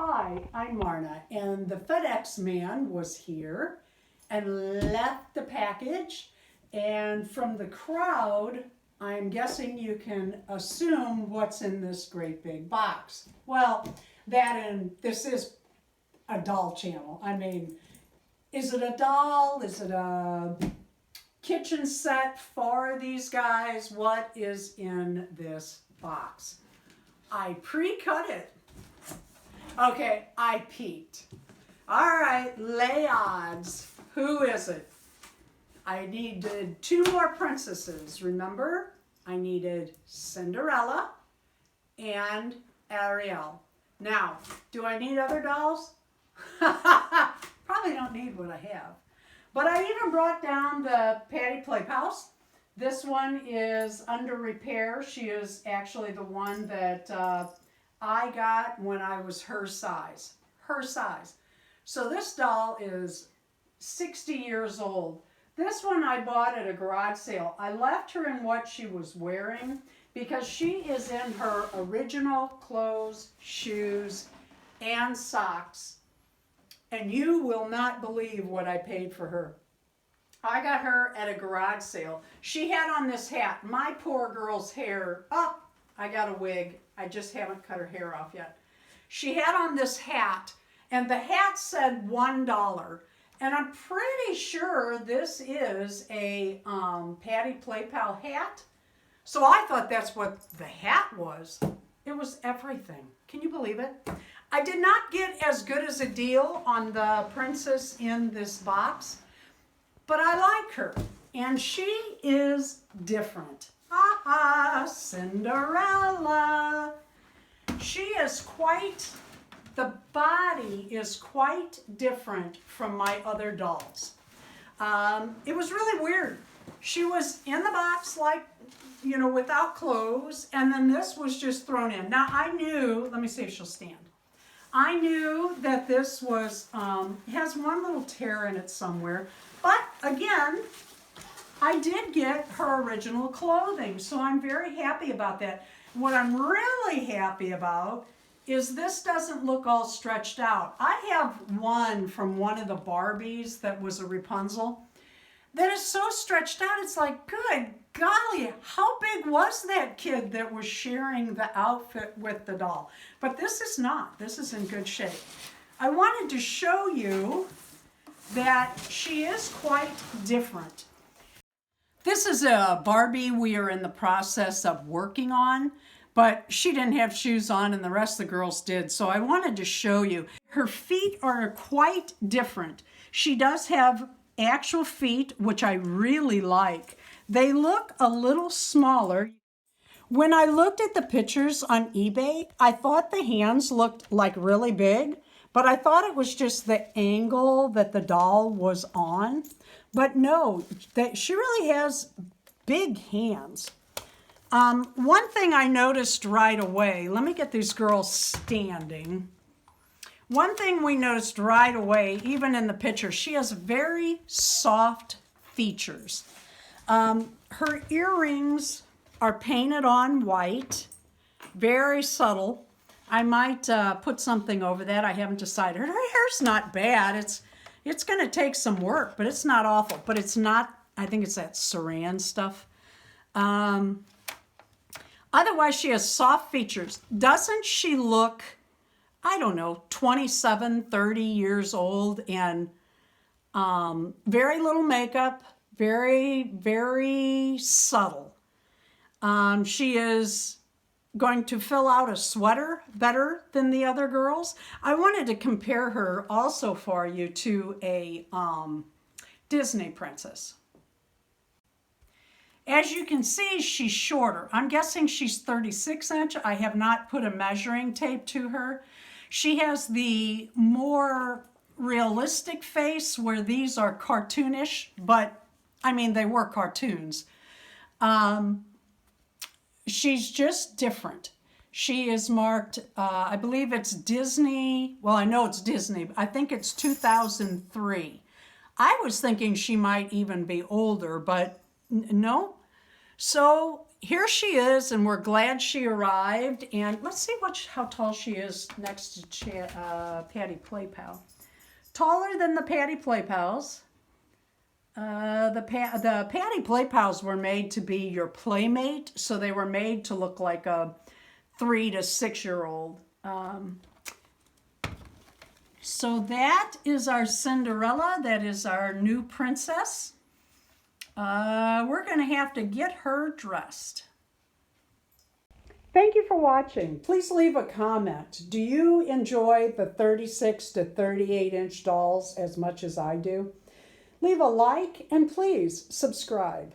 Hi, I'm Marna, and the FedEx man was here and left the package. And from the crowd, I'm guessing you can assume what's in this great big box. Well, this is a doll channel. I mean, is it a doll? Is it a kitchen set for these guys? What is in this box? I pre-cut it. Okay, I peeked. All right, lay odds. Who is it? I needed 2 more princesses. Remember? I needed Cinderella and Ariel. Now, do I need other dolls? Probably don't need what I have. But I even brought down the Patty Playhouse. This one is under repair. She is actually the one that I got when I was her size. Her size. So this doll is 60 years old. This one I bought at a garage sale. I left her in what she was wearing because she is in her original clothes, shoes, and socks. And you will not believe what I paid for her. I got her at a garage sale. She had on this hat. My poor girl's hair. Oh, I got a wig. I just haven't cut her hair off yet. She had on this hat, and the hat said $1. And I'm pretty sure this is a Patty Playpal hat. So I thought that's what the hat was. It was everything. Can you believe it? I did not get as good as a deal on the princess in this box, but I like her. And she is different. Cinderella. She is the body is quite different from my other dolls. It was really weird. She was in the box like, you know, without clothes, and then this was just thrown in. Now I knew, let me see if she'll stand. I knew that this was, has one little tear in it somewhere, but again, I did get her original clothing, so I'm very happy about that. What I'm really happy about is this doesn't look all stretched out. I have one from one of the Barbies that was a Rapunzel that is so stretched out, it's like, good golly, how big was that kid that was sharing the outfit with the doll? But this is not. This is in good shape. I wanted to show you that she is quite different. This is a Barbie we are in the process of working on, but she didn't have shoes on and the rest of the girls did, so I wanted to show you. Her feet are quite different. She does have actual feet, which I really like. They look a little smaller. When I looked at the pictures on eBay, I thought the hands looked like really big, but I thought it was just the angle that the doll was on. But no, she really has big hands. One thing I noticed right away, let me get these girls standing. One thing we noticed right away, even in the picture, she has very soft features. Her earrings are painted on white, very subtle. I might put something over that. I haven't decided. Her hair's not bad. It's going to take some work, but it's not awful. But it's not, I think it's that saran stuff. Otherwise, she has soft features. Doesn't she look, I don't know, 27, 30 years old and very little makeup, very, very subtle. She is going to fill out a sweater better than the other girls. I wanted to compare her also for you to a Disney princess. As you can see, she's shorter. I'm guessing she's 36 inch. I have not put a measuring tape to her. She has the more realistic face where these are cartoonish, but I mean, they were cartoons. She's just different. She is marked, I believe it's Disney. Well, I know it's Disney. I think it's 2003. I was thinking she might even be older, but no. So here she is, and we're glad she arrived. And let's see how tall she is next to Patty Playpal. Taller than the Patty Playpals. The Patty Playpals were made to be your playmate, so they were made to look like a 3 to 6 year old. So that is our Cinderella. That is our new princess. We're going to have to get her dressed. Thank you for watching. Please leave a comment. Do you enjoy the 36 to 38 inch dolls as much as I do? Leave a like and please subscribe.